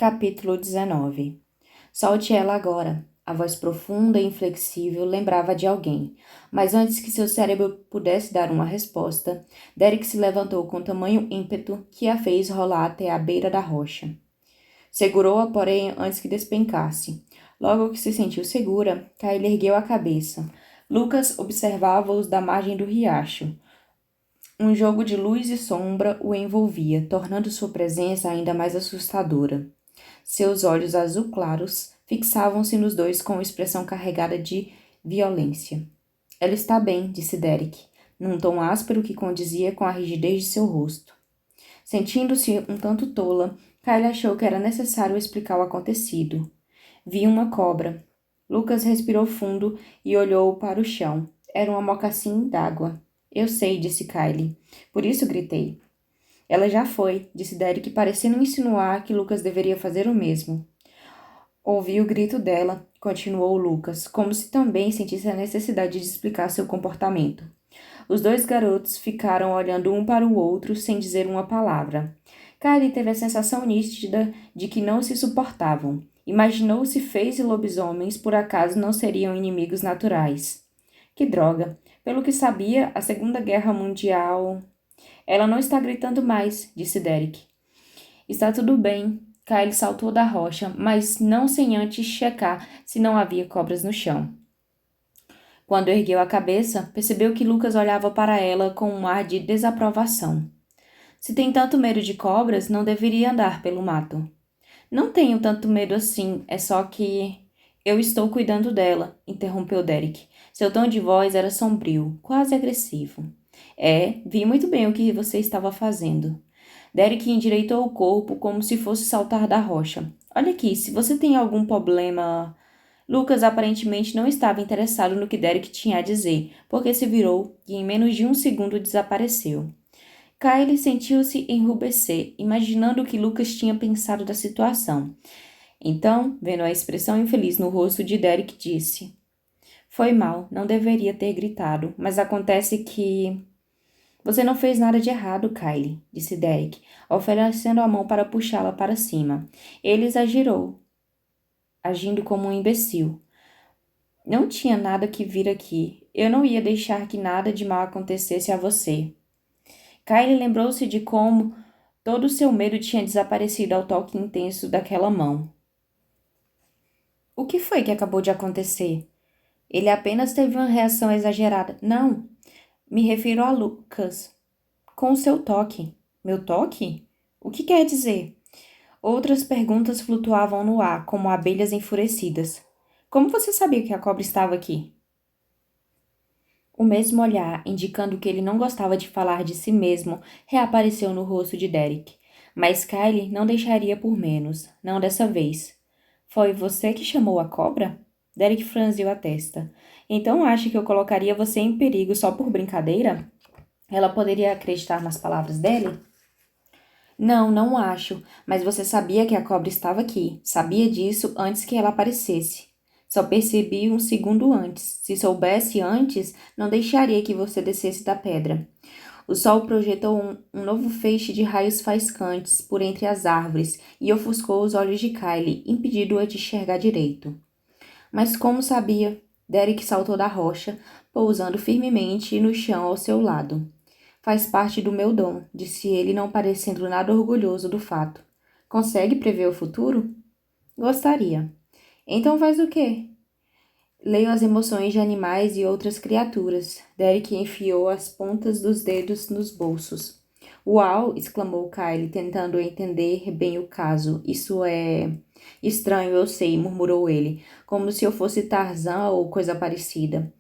Capítulo 19. Solte ela agora. A voz profunda e inflexível lembrava de alguém, mas antes que seu cérebro pudesse dar uma resposta, Derek se levantou com tamanho ímpeto que a fez rolar até a beira da rocha. Segurou-a, porém, antes que despencasse. Logo que se sentiu segura, Kylie ergueu a cabeça. Lucas observava-os da margem do riacho. Um jogo de luz e sombra o envolvia, tornando sua presença ainda mais assustadora. Seus olhos azul claros fixavam-se nos dois com expressão carregada de violência. Ela está bem, disse Derek, num tom áspero que condizia com a rigidez de seu rosto. Sentindo-se um tanto tola, Kylie achou que era necessário explicar o acontecido. Vi uma cobra. Lucas respirou fundo e olhou para o chão. Era uma mocassim d'água. Eu sei, disse Kylie. Por isso gritei. Ela já foi, disse Derek, parecendo insinuar que Lucas deveria fazer o mesmo. Ouvi o grito dela, continuou Lucas, como se também sentisse a necessidade de explicar seu comportamento. Os dois garotos ficaram olhando um para o outro sem dizer uma palavra. Kylie teve a sensação nítida de que não se suportavam. Imaginou se Faze e lobisomens por acaso não seriam inimigos naturais. Que droga! Pelo que sabia, a Segunda Guerra Mundial... Ela não está gritando mais, disse Derek. Está tudo bem. Kylie saltou da rocha, mas não sem antes checar se não havia cobras no chão. Quando ergueu a cabeça, percebeu que Lucas olhava para ela com um ar de desaprovação. Se tem tanto medo de cobras, não deveria andar pelo mato. Não tenho tanto medo assim, é só que... Eu estou cuidando dela, interrompeu Derek. Seu tom de voz era sombrio, quase agressivo. Vi muito bem o que você estava fazendo. Derek endireitou o corpo como se fosse saltar da rocha. Olha aqui, se você tem algum problema... Lucas aparentemente não estava interessado no que Derek tinha a dizer, porque se virou e em menos de um segundo desapareceu. Kylie sentiu-se enrubescer, imaginando o que Lucas tinha pensado da situação. Então, vendo a expressão infeliz no rosto de Derek, disse: Foi mal, não deveria ter gritado, mas acontece que... Você não fez nada de errado, Kylie, disse Derek, oferecendo a mão para puxá-la para cima. Ele exagerou, agindo como um imbecil. Não tinha nada que vir aqui. Eu não ia deixar que nada de mal acontecesse a você. Kylie lembrou-se de como todo o seu medo tinha desaparecido ao toque intenso daquela mão. O que foi que acabou de acontecer? Ele apenas teve uma reação exagerada. Não, me refiro a Lucas. Com o seu toque. Meu toque? O que quer dizer? Outras perguntas flutuavam no ar, como abelhas enfurecidas. Como você sabia que a cobra estava aqui? O mesmo olhar, indicando que ele não gostava de falar de si mesmo, reapareceu no rosto de Derek. Mas Kylie não deixaria por menos, não dessa vez. Foi você que chamou a cobra? Derek franziu a testa. Então acha que eu colocaria você em perigo só por brincadeira? Ela poderia acreditar nas palavras dele? Não, não acho, mas você sabia que a cobra estava aqui. Sabia disso antes que ela aparecesse. Só percebi um segundo antes. Se soubesse antes, não deixaria que você descesse da pedra. O sol projetou um novo feixe de raios faiscantes por entre as árvores e ofuscou os olhos de Kylie, impedindo-a de enxergar direito. Mas como sabia? Derek saltou da rocha, pousando firmemente no chão ao seu lado. Faz parte do meu dom, disse ele, não parecendo nada orgulhoso do fato. Consegue prever o futuro? Gostaria. Então faz o quê? Leio as emoções de animais e outras criaturas. Derek enfiou as pontas dos dedos nos bolsos. Uau! Exclamou Kylie, tentando entender bem o caso. Isso é... Estranho, eu sei, murmurou ele, como se eu fosse Tarzan ou coisa parecida.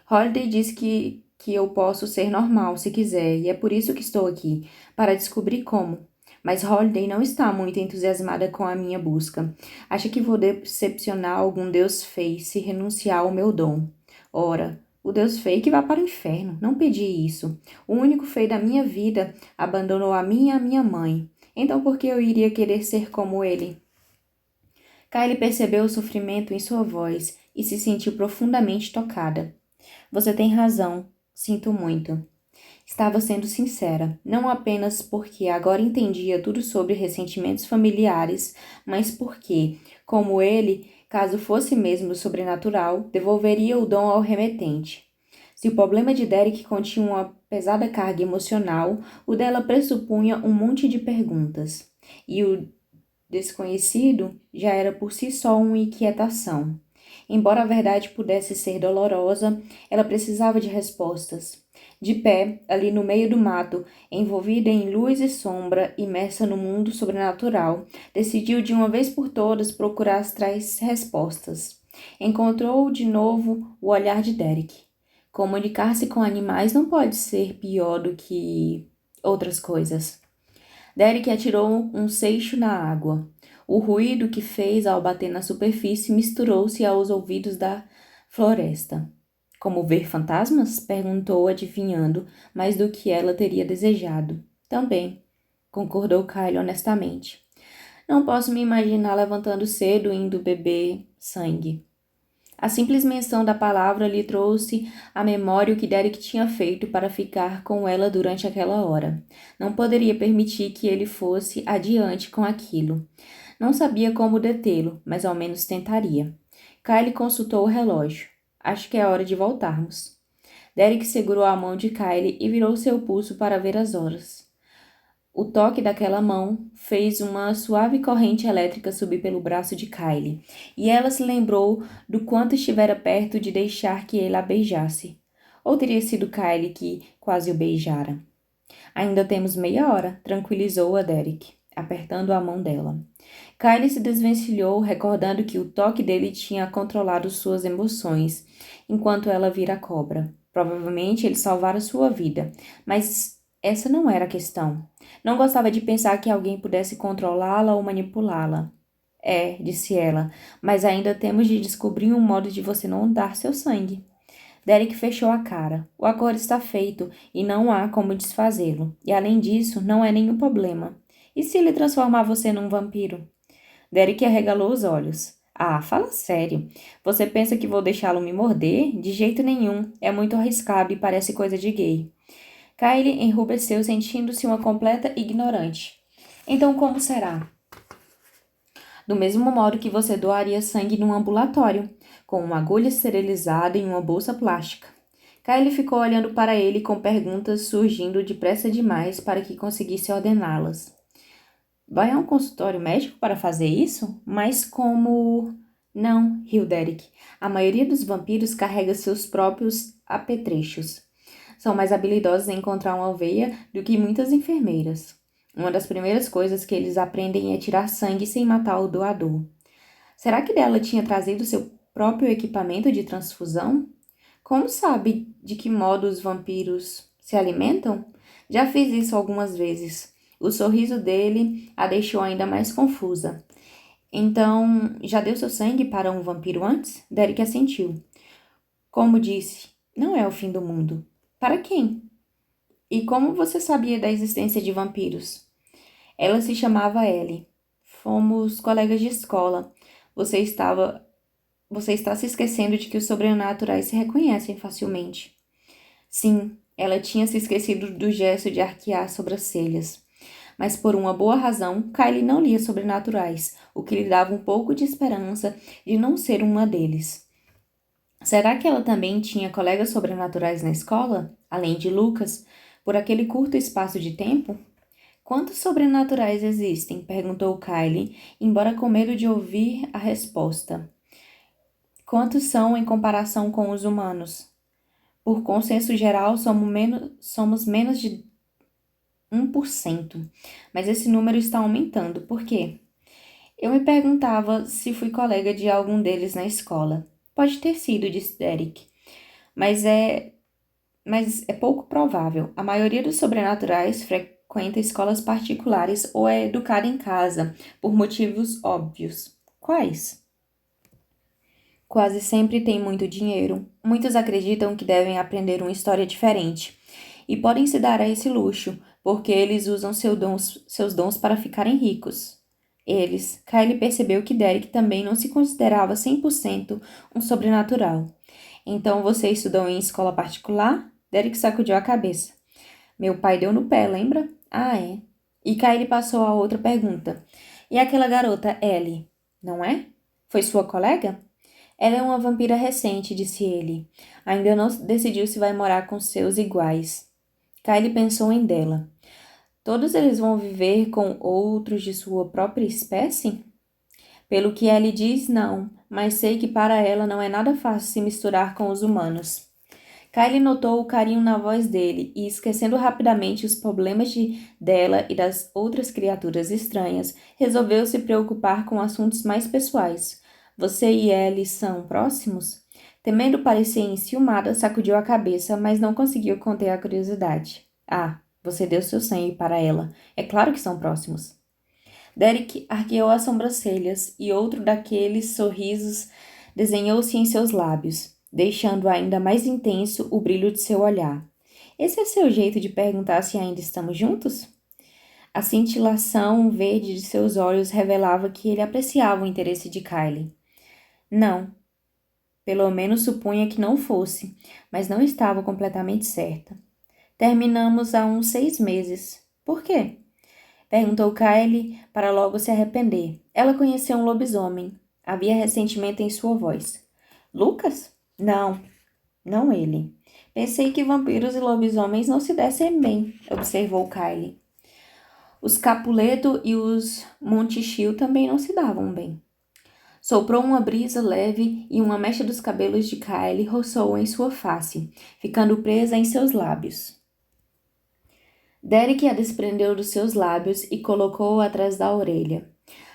Holiday disse que eu posso ser normal se quiser, e é por isso que estou aqui, para descobrir como. Mas Holiday não está muito entusiasmada com a minha busca. Acha que vou decepcionar algum Deus feio se renunciar ao meu dom. Ora, o Deus feio que vá para o inferno. Não pedi isso. O único feio da minha vida abandonou a mim e a minha mãe. Então por que eu iria querer ser como ele? Kylie percebeu o sofrimento em sua voz e se sentiu profundamente tocada. Você tem razão. Sinto muito. Estava sendo sincera, não apenas porque agora entendia tudo sobre ressentimentos familiares, mas porque, como ele, caso fosse mesmo sobrenatural, devolveria o dom ao remetente. Se o problema de Derek continha uma pesada carga emocional, o dela pressupunha um monte de perguntas. E o desconhecido já era por si só uma inquietação. Embora a verdade pudesse ser dolorosa, ela precisava de respostas. De pé, ali no meio do mato, envolvida em luz e sombra, imersa no mundo sobrenatural, decidiu de uma vez por todas procurar as tais respostas. Encontrou de novo o olhar de Derek. Comunicar-se com animais não pode ser pior do que outras coisas. Derek atirou um seixo na água. O ruído que fez ao bater na superfície misturou-se aos ouvidos da floresta. Como ver fantasmas? Perguntou, adivinhando mais do que ela teria desejado. Também, concordou Kyle honestamente. Não posso me imaginar levantando cedo e indo beber sangue. A simples menção da palavra lhe trouxe à memória o que Derek tinha feito para ficar com ela durante aquela hora. Não poderia permitir que ele fosse adiante com aquilo. Não sabia como detê-lo, mas ao menos tentaria. Kyle consultou o relógio. Acho que é hora de voltarmos. Derek segurou a mão de Kyle e virou seu pulso para ver as horas. O toque daquela mão fez uma suave corrente elétrica subir pelo braço de Kylie, e ela se lembrou do quanto estivera perto de deixar que ele a beijasse. Ou teria sido Kylie que quase o beijara. Ainda temos meia hora, tranquilizou-a Derek, apertando a mão dela. Kylie se desvencilhou, recordando que o toque dele tinha controlado suas emoções, enquanto ela vira a cobra. Provavelmente ele salvara sua vida, mas essa não era a questão. Não gostava de pensar que alguém pudesse controlá-la ou manipulá-la. É, disse ela, mas ainda temos de descobrir um modo de você não dar seu sangue. Derek fechou a cara. O acordo está feito e não há como desfazê-lo. E além disso, não é nenhum problema. E se ele transformar você num vampiro? Derek arregalou os olhos. Ah, fala sério. Você pensa que vou deixá-lo me morder? De jeito nenhum. É muito arriscado e parece coisa de gay. Kylie enrubesceu, sentindo-se uma completa ignorante. Então como será? Do mesmo modo que você doaria sangue num ambulatório, com uma agulha esterilizada em uma bolsa plástica. Kylie ficou olhando para ele com perguntas surgindo depressa demais para que conseguisse ordená-las. Vai a um consultório médico para fazer isso? Mas como... Não, riu Derek. A maioria dos vampiros carrega seus próprios apetrechos. São mais habilidosos em encontrar uma veia do que muitas enfermeiras. Uma das primeiras coisas que eles aprendem é tirar sangue sem matar o doador. Será que dela tinha trazido seu próprio equipamento de transfusão? Como sabe de que modo os vampiros se alimentam? Já fiz isso algumas vezes. O sorriso dele a deixou ainda mais confusa. Então, já deu seu sangue para um vampiro antes? Derek assentiu. Como disse, não é o fim do mundo. Para quem? E como você sabia da existência de vampiros? Ela se chamava Ellie. Fomos colegas de escola. Você está se esquecendo de que os sobrenaturais se reconhecem facilmente. Sim, ela tinha se esquecido do gesto de arquear as sobrancelhas. Mas por uma boa razão, Kylie não lia sobrenaturais, o que lhe dava um pouco de esperança de não ser uma deles. Será que ela também tinha colegas sobrenaturais na escola, além de Lucas, por aquele curto espaço de tempo? Quantos sobrenaturais existem? Perguntou Kylie, embora com medo de ouvir a resposta. Quantos são em comparação com os humanos? Por consenso geral, somos menos de 1%, mas esse número está aumentando. Por quê? Eu me perguntava se fui colega de algum deles na escola. Pode ter sido, disse Derek, mas é pouco provável. A maioria dos sobrenaturais frequenta escolas particulares ou é educada em casa, por motivos óbvios. Quais? Quase sempre tem muito dinheiro. Muitos acreditam que devem aprender uma história diferente e podem se dar a esse luxo, porque eles usam seus dons para ficarem ricos. Kylie percebeu que Derek também não se considerava 100% um sobrenatural. Então você estudou em escola particular? Derek sacudiu a cabeça. Meu pai deu no pé, lembra? Ah, é. E Kylie passou a outra pergunta. E aquela garota, Ellie, não é? Foi sua colega? Ela é uma vampira recente, disse ele. Ainda não decidiu se vai morar com seus iguais. Kylie pensou em dela. Todos eles vão viver com outros de sua própria espécie? Pelo que Ellie diz, não, mas sei que para ela não é nada fácil se misturar com os humanos. Kylie notou o carinho na voz dele e, esquecendo rapidamente os problemas dela e das outras criaturas estranhas, resolveu se preocupar com assuntos mais pessoais. Você e Ellie são próximos? Temendo parecer enciumada, sacudiu a cabeça, mas não conseguiu conter a curiosidade. Ah, você deu seu sangue para ela. É claro que são próximos. Derek arqueou as sobrancelhas e outro daqueles sorrisos desenhou-se em seus lábios, deixando ainda mais intenso o brilho de seu olhar. Esse é seu jeito de perguntar se ainda estamos juntos? A cintilação verde de seus olhos revelava que ele apreciava o interesse de Kylie. Não, pelo menos supunha que não fosse, mas não estava completamente certa. Terminamos há uns 6 meses. Por quê? Perguntou Kylie para logo se arrepender. Ela conheceu um lobisomem. Havia ressentimento em sua voz. Lucas? Não, não ele. Pensei que vampiros e lobisomens não se dessem bem, observou Kylie. Os Capuleto e os Montichio também não se davam bem. Soprou uma brisa leve e uma mecha dos cabelos de Kylie roçou em sua face, ficando presa em seus lábios. Derek a desprendeu dos seus lábios e colocou-a atrás da orelha.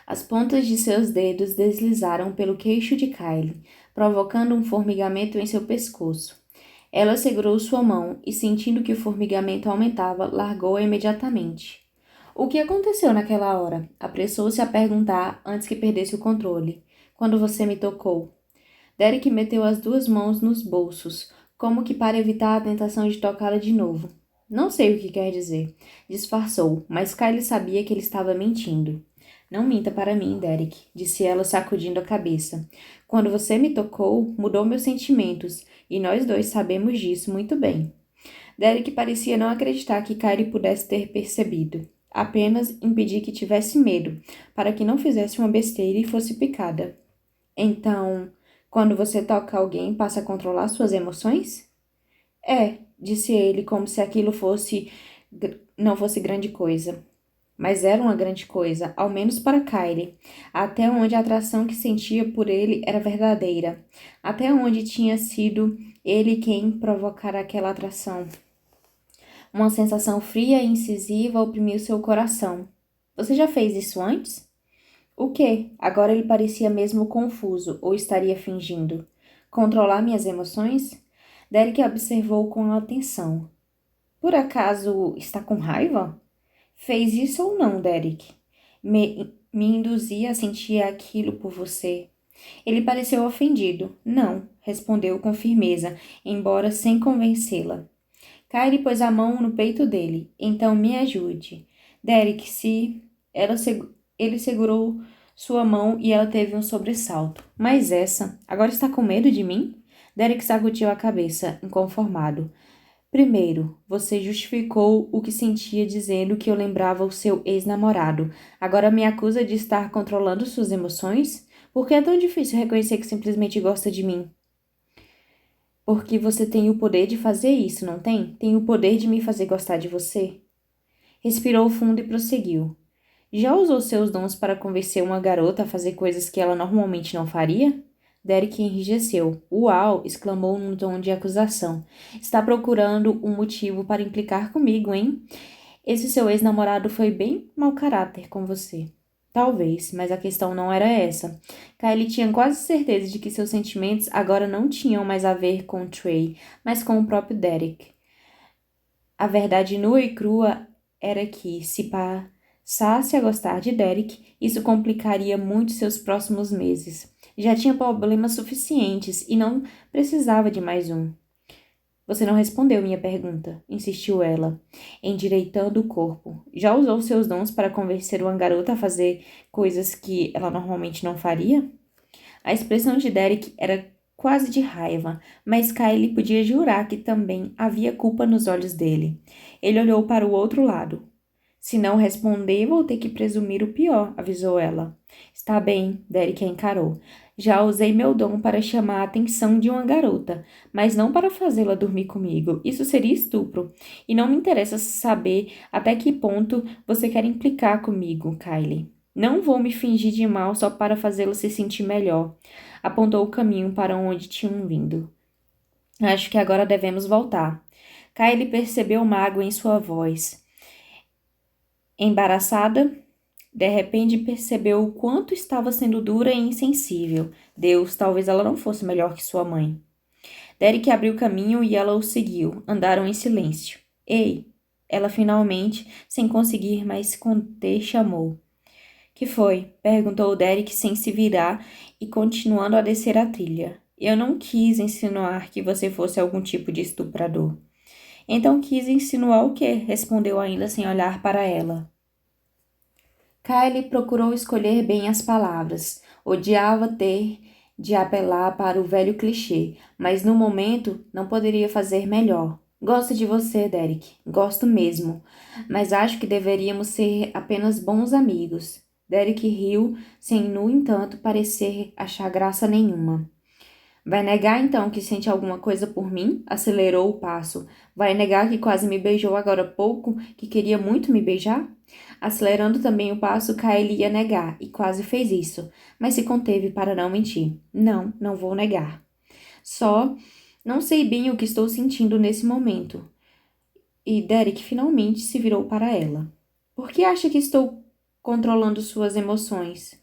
As pontas de seus dedos deslizaram pelo queixo de Kylie, provocando um formigamento em seu pescoço. Ela segurou sua mão e, sentindo que o formigamento aumentava, largou-a imediatamente. O que aconteceu naquela hora? Apressou-se a perguntar antes que perdesse o controle. Quando você me tocou? Derek meteu as 2 mãos nos bolsos, como que para evitar a tentação de tocá-la de novo. Não sei o que quer dizer. Disfarçou, mas Kylie sabia que ele estava mentindo. Não minta para mim, Derek, disse ela sacudindo a cabeça. Quando você me tocou, mudou meus sentimentos, e nós dois sabemos disso muito bem. Derek parecia não acreditar que Kylie pudesse ter percebido. Apenas impedi que tivesse medo, para que não fizesse uma besteira e fosse picada. Então, quando você toca alguém, passa a controlar suas emoções? É, disse ele, como se aquilo não fosse grande coisa. Mas era uma grande coisa, ao menos para Kylie, até onde a atração que sentia por ele era verdadeira, até onde tinha sido ele quem provocara aquela atração. Uma sensação fria e incisiva oprimiu seu coração. Você já fez isso antes? O quê? Agora ele parecia mesmo confuso, ou estaria fingindo. Controlar minhas emoções? Derek observou com atenção. Por acaso está com raiva? Fez isso ou não, Derek? Me induzia a sentir aquilo por você. Ele pareceu ofendido. Não, respondeu com firmeza, embora sem convencê-la. Kylie pôs a mão no peito dele. Então me ajude. Derek, se... Ele segurou sua mão e ela teve um sobressalto. Mas essa... Agora está com medo de mim? Derek sacudiu a cabeça, inconformado. Primeiro, você justificou o que sentia dizendo que eu lembrava o seu ex-namorado. Agora me acusa de estar controlando suas emoções? Por que é tão difícil reconhecer que simplesmente gosta de mim? Porque você tem o poder de fazer isso, não tem? Tem o poder de me fazer gostar de você? Respirou fundo e prosseguiu. Já usou seus dons para convencer uma garota a fazer coisas que ela normalmente não faria? Derek enrijeceu. Uau! Exclamou num tom de acusação. Está procurando um motivo para implicar comigo, hein? Esse seu ex-namorado foi bem mau caráter com você. Talvez, mas a questão não era essa. Kylie tinha quase certeza de que seus sentimentos agora não tinham mais a ver com Trey, mas com o próprio Derek. A verdade nua e crua era que, se passasse a gostar de Derek, isso complicaria muito seus próximos meses. Já tinha problemas suficientes e não precisava de mais um. Você não respondeu minha pergunta, insistiu ela, endireitando o corpo. Já usou seus dons para convencer uma garota a fazer coisas que ela normalmente não faria? A expressão de Derek era quase de raiva, mas Kylie podia jurar que também havia culpa nos olhos dele. Ele olhou para o outro lado. Se não responder, vou ter que presumir o pior, avisou ela. Está bem, Derek a encarou. Já usei meu dom para chamar a atenção de uma garota, mas não para fazê-la dormir comigo. Isso seria estupro. E não me interessa saber até que ponto você quer implicar comigo, Kylie. Não vou me fingir de mal só para fazê-la se sentir melhor. Apontou o caminho para onde tinham vindo. Acho que agora devemos voltar. Kylie percebeu mágoa em sua voz. Embaraçada, de repente percebeu o quanto estava sendo dura e insensível. Deus, talvez ela não fosse melhor que sua mãe. Derek abriu caminho e ela o seguiu. Andaram em silêncio. Ei! Ela finalmente, sem conseguir mais se conter, chamou. Que foi? Perguntou Derek sem se virar e continuando a descer a trilha. Eu não quis insinuar que você fosse algum tipo de estuprador. Então quis insinuar o quê? Respondeu ainda sem olhar para ela. Kylie procurou escolher bem as palavras. Odiava ter de apelar para o velho clichê, mas no momento não poderia fazer melhor. Gosto de você, Derek. Gosto mesmo. Mas acho que deveríamos ser apenas bons amigos. Derek riu, sem, no entanto, parecer achar graça nenhuma. Vai negar então que sente alguma coisa por mim? Acelerou o passo. Vai negar que quase me beijou agora há pouco, que queria muito me beijar? Acelerando também o passo, Kylie ia negar, e quase fez isso, mas se conteve para não mentir. Não, não vou negar. Só não sei bem o que estou sentindo nesse momento. E Derek finalmente se virou para ela. Por que acha que estou controlando suas emoções?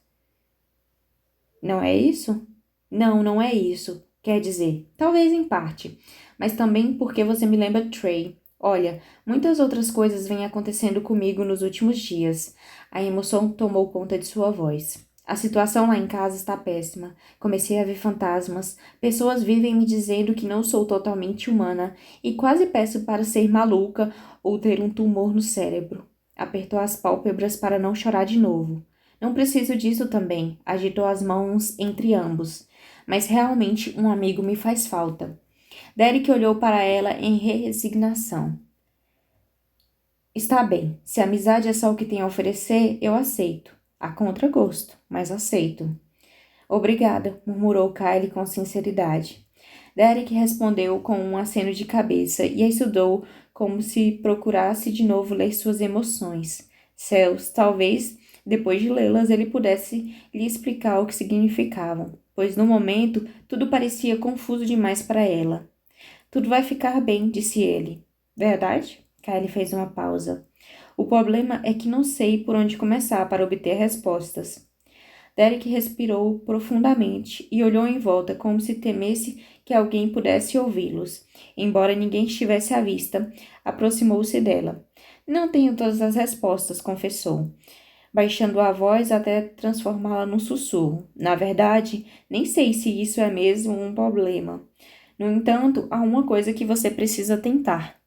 Não é isso? Não, não é isso. Quer dizer, talvez em parte, mas também porque você me lembra Trey. Olha, muitas outras coisas vêm acontecendo comigo nos últimos dias. A emoção tomou conta de sua voz. A situação lá em casa está péssima. Comecei a ver fantasmas. Pessoas vivem me dizendo que não sou totalmente humana e quase peço para ser maluca ou ter um tumor no cérebro. Apertou as pálpebras para não chorar de novo. Não preciso disso também, agitou as mãos entre ambos. Mas realmente um amigo me faz falta. Derek olhou para ela em resignação. Está bem, se a amizade é só o que tem a oferecer, eu aceito. A contragosto, mas aceito. Obrigada, murmurou Kylie com sinceridade. Derek respondeu com um aceno de cabeça e a estudou como se procurasse de novo ler suas emoções. Céus, talvez, depois de lê-las, ele pudesse lhe explicar o que significavam, pois no momento tudo parecia confuso demais para ela. Tudo vai ficar bem, disse ele. Verdade? Kylie fez uma pausa. O problema é que não sei por onde começar para obter respostas. Derek respirou profundamente e olhou em volta como se temesse que alguém pudesse ouvi-los. Embora ninguém estivesse à vista, aproximou-se dela. Não tenho todas as respostas, confessou, baixando a voz até transformá-la num sussurro. Na verdade, nem sei se isso é mesmo um problema. No entanto, há uma coisa que você precisa tentar.